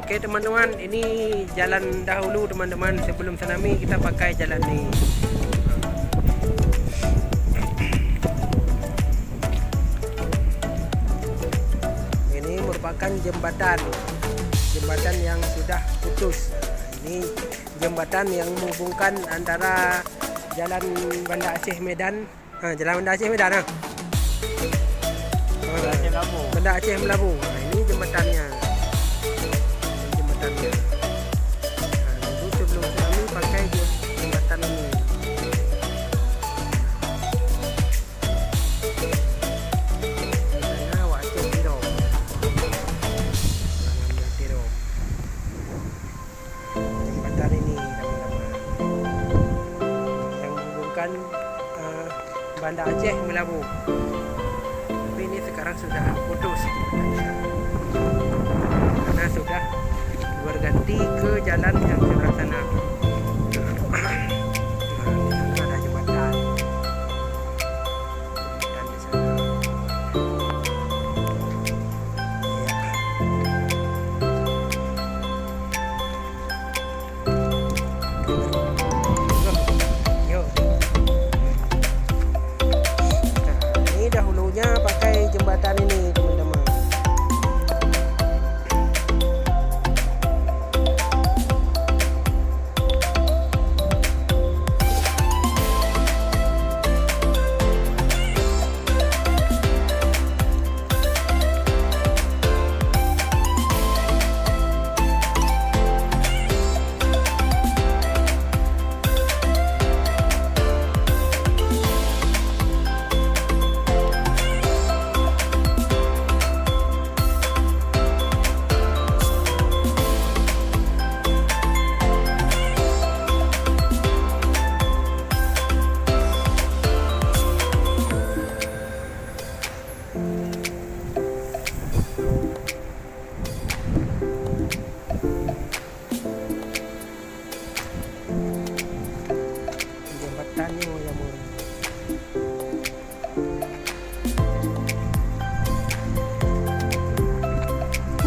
Oke teman-teman, ini jalan dahulu teman-teman. Sebelum tsunami kita pakai jalan ini. Ini merupakan jembatan yang sudah putus. Ini jembatan yang menghubungkan antara jalan Banda Aceh Medan, jalan Banda Aceh Medan, Banda Aceh Melabu. Nah, ini jembatannya. Dulu sebelum tsunami pakai jembatan ini. Sana waktu Tiro. Jembatan ini teman-teman yang menghubungkan Banda Aceh Melabu. Tapi ini sekarang sudah putus karena sudah berganti ke jalan yang sebelah sana. Nah, di sana ada jembatan. Jembatan di sana. Yuk. Nah, ini dahulunya pakai jembatan ini teman-teman.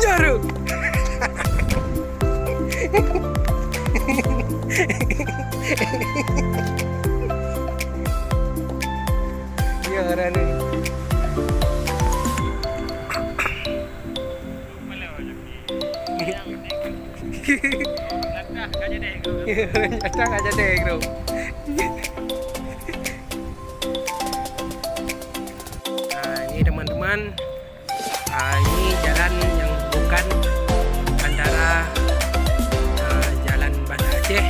Nyaru. Ya Rani. Nyata aja deh bro. Nah ini teman-teman, ini jalan yang bukan antara jalan Banda Aceh